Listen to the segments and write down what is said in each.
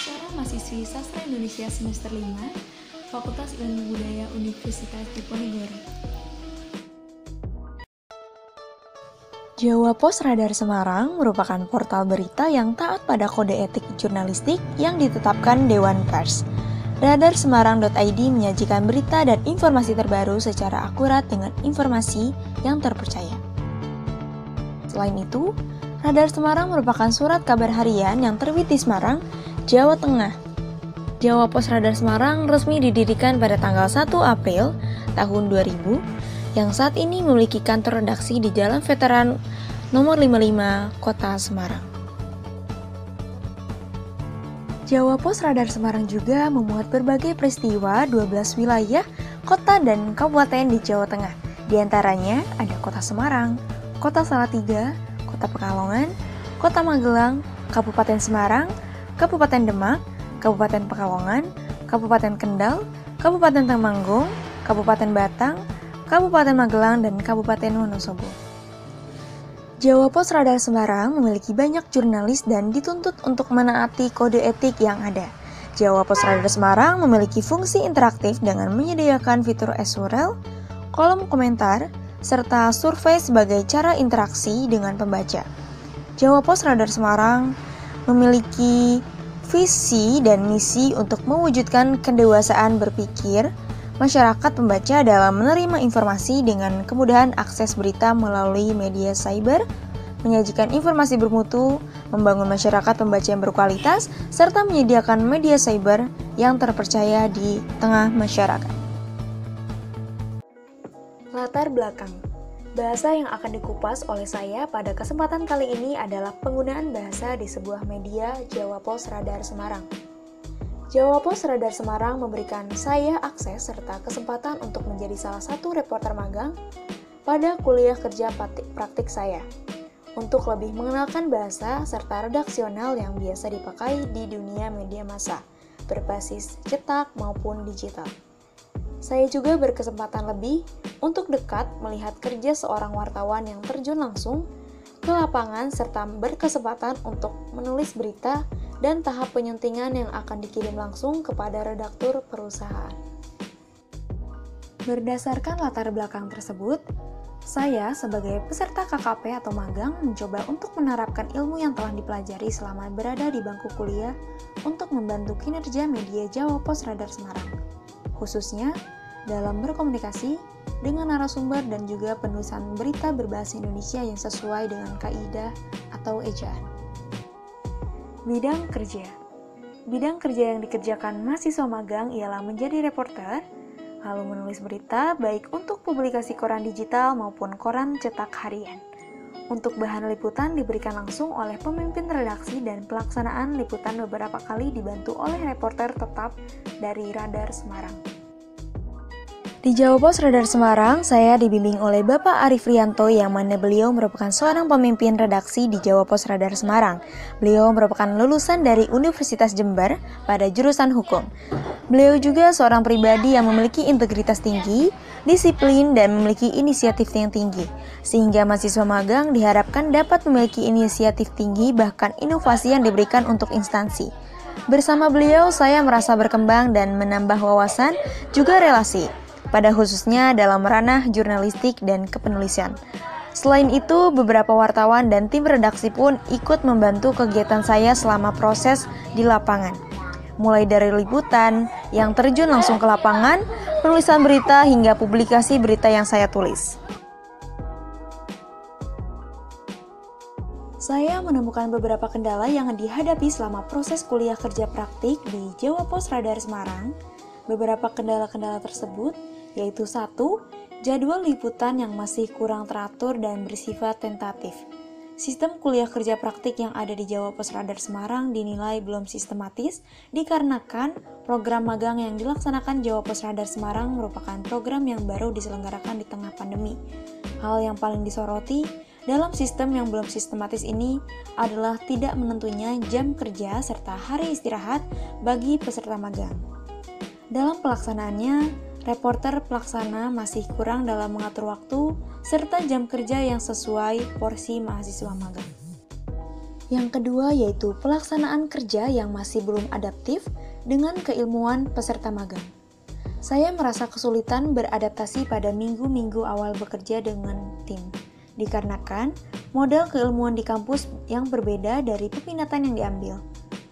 seorang mahasiswi Sastra Indonesia semester 5, Fakultas Ilmu Budaya Universitas Diponegoro. Jawa Pos Radar Semarang merupakan portal berita yang taat pada kode etik jurnalistik yang ditetapkan Dewan Pers. Radarsemarang.id menyajikan berita dan informasi terbaru secara akurat dengan informasi yang terpercaya. Selain itu, Radar Semarang merupakan surat kabar harian yang terbit di Semarang, Jawa Tengah. Jawa Pos Radar Semarang resmi didirikan pada tanggal 1 April tahun 2000, yang saat ini memiliki kantor redaksi di Jalan Veteran nomor 55, Kota Semarang. Jawa Pos Radar Semarang juga memuat berbagai peristiwa 12 wilayah, kota, dan kabupaten di Jawa Tengah. Di antaranya ada Kota Semarang, Kota Salatiga, Kota Pekalongan, Kota Magelang, Kabupaten Semarang, Kabupaten Demak, Kabupaten Pekalongan, Kabupaten Kendal, Kabupaten Temanggung, Kabupaten Batang, Kabupaten Magelang, dan Kabupaten Wonosobo. Jawa Pos Radar Semarang memiliki banyak jurnalis dan dituntut untuk menaati kode etik yang ada. Jawa Pos Radar Semarang memiliki fungsi interaktif dengan menyediakan fitur SURL, kolom komentar, serta survei sebagai cara interaksi dengan pembaca. Jawa Pos Radar Semarang memiliki visi dan misi untuk mewujudkan kedewasaan berpikir masyarakat pembaca dalam menerima informasi dengan kemudahan akses berita melalui media cyber, menyajikan informasi bermutu, membangun masyarakat pembaca yang berkualitas, serta menyediakan media cyber yang terpercaya di tengah masyarakat. Latar belakang. Bahasa yang akan dikupas oleh saya pada kesempatan kali ini adalah penggunaan bahasa di sebuah media Jawa Pos Radar Semarang. Jawa Pos Radar Semarang memberikan saya akses serta kesempatan untuk menjadi salah satu reporter magang pada kuliah kerja praktik saya, untuk lebih mengenalkan bahasa serta redaksional yang biasa dipakai di dunia media massa, berbasis cetak maupun digital. Saya juga berkesempatan lebih untuk dekat melihat kerja seorang wartawan yang terjun langsung ke lapangan serta berkesempatan untuk menulis berita dan tahap penyuntingan yang akan dikirim langsung kepada redaktur perusahaan. Berdasarkan latar belakang tersebut, saya sebagai peserta KKP atau magang mencoba untuk menerapkan ilmu yang telah dipelajari selama berada di bangku kuliah untuk membantu kinerja media Jawa Pos Radar Semarang, khususnya dalam berkomunikasi dengan narasumber dan juga penulisan berita berbahasa Indonesia yang sesuai dengan kaidah atau ejaan. Bidang kerja. Bidang kerja yang dikerjakan mahasiswa magang ialah menjadi reporter, lalu menulis berita baik untuk publikasi koran digital maupun koran cetak harian. Untuk bahan liputan diberikan langsung oleh pemimpin redaksi dan pelaksanaan liputan beberapa kali dibantu oleh reporter tetap dari Radar Semarang. Di Jawa Pos Radar Semarang, saya dibimbing oleh Bapak Arif Rianto yang mana beliau merupakan seorang pemimpin redaksi di Jawa Pos Radar Semarang. Beliau merupakan lulusan dari Universitas Jember pada jurusan hukum. Beliau juga seorang pribadi yang memiliki integritas tinggi, disiplin, dan memiliki inisiatif yang tinggi. Sehingga mahasiswa magang diharapkan dapat memiliki inisiatif tinggi bahkan inovasi yang diberikan untuk instansi. Bersama beliau, saya merasa berkembang dan menambah wawasan, juga relasi, pada khususnya dalam ranah jurnalistik dan kepenulisan. Selain itu, beberapa wartawan dan tim redaksi pun ikut membantu kegiatan saya selama proses di lapangan. Mulai dari liputan, yang terjun langsung ke lapangan, penulisan berita, hingga publikasi berita yang saya tulis. Saya menemukan beberapa kendala yang dihadapi selama proses kuliah kerja praktik di Jawa Pos Radar Semarang. Beberapa kendala-kendala tersebut yaitu 1. Jadwal liputan yang masih kurang teratur dan bersifat tentatif. Sistem kuliah kerja praktik yang ada di Jawa Pos Radar Semarang dinilai belum sistematis dikarenakan program magang yang dilaksanakan Jawa Pos Radar Semarang merupakan program yang baru diselenggarakan di tengah pandemi. Hal yang paling disoroti dalam sistem yang belum sistematis ini adalah tidak menentunya jam kerja serta hari istirahat bagi peserta magang. Dalam pelaksanaannya, reporter pelaksana masih kurang dalam mengatur waktu serta jam kerja yang sesuai porsi mahasiswa magang. Yang kedua yaitu pelaksanaan kerja yang masih belum adaptif dengan keilmuan peserta magang. Saya merasa kesulitan beradaptasi pada minggu-minggu awal bekerja dengan tim, dikarenakan model keilmuan di kampus yang berbeda dari peminatan yang diambil.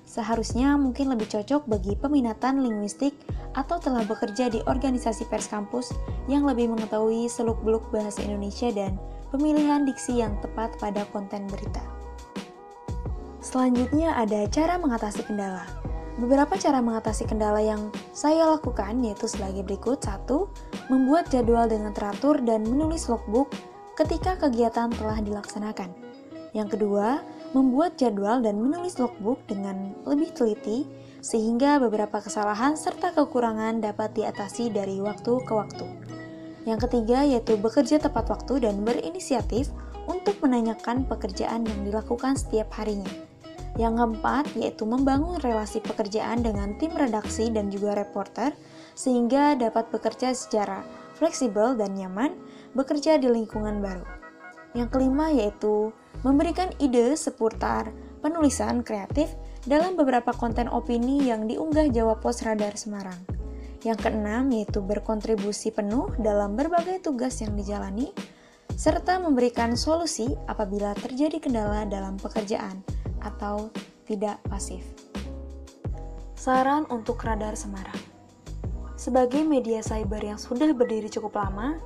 Seharusnya mungkin lebih cocok bagi peminatan linguistik atau telah bekerja di organisasi pers kampus yang lebih mengetahui seluk-beluk bahasa Indonesia dan pemilihan diksi yang tepat pada konten berita. Selanjutnya ada cara mengatasi kendala. Beberapa cara mengatasi kendala yang saya lakukan yaitu sebagai berikut. 1. Membuat jadwal dengan teratur dan menulis logbook ketika kegiatan telah dilaksanakan. Yang kedua, membuat jadwal dan menulis logbook dengan lebih teliti sehingga beberapa kesalahan serta kekurangan dapat diatasi dari waktu ke waktu. Yang ketiga yaitu bekerja tepat waktu dan berinisiatif untuk menanyakan pekerjaan yang dilakukan setiap harinya. Yang keempat yaitu membangun relasi pekerjaan dengan tim redaksi dan juga reporter sehingga dapat bekerja secara fleksibel dan nyaman bekerja di lingkungan baru. Yang kelima yaitu memberikan ide seputar penulisan kreatif dalam beberapa konten opini yang diunggah Jawa Pos Radar Semarang. Yang keenam yaitu berkontribusi penuh dalam berbagai tugas yang dijalani, serta memberikan solusi apabila terjadi kendala dalam pekerjaan atau tidak pasif. Saran untuk Radar Semarang. Sebagai media cyber yang sudah berdiri cukup lama,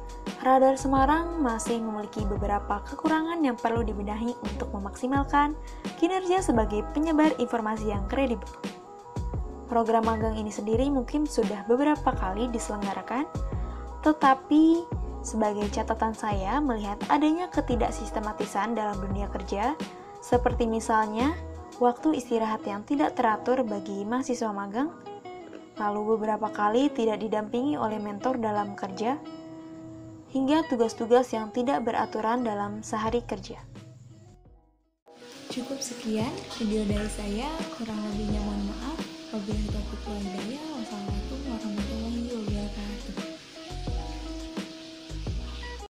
Radar Semarang masih memiliki beberapa kekurangan yang perlu dibenahi untuk memaksimalkan kinerja sebagai penyebar informasi yang kredibel. Program magang ini sendiri mungkin sudah beberapa kali diselenggarakan, tetapi sebagai catatan saya melihat adanya ketidaksistematisan dalam dunia kerja, seperti misalnya waktu istirahat yang tidak teratur bagi mahasiswa magang, lalu beberapa kali tidak didampingi oleh mentor dalam kerja, hingga tugas-tugas yang tidak beraturan dalam sehari kerja. Cukup sekian video dari saya, kurang lebihnya mohon maaf. Wabillahi taufiq wal hidayah. Wassalamualaikum warahmatullahi wabarakatuh.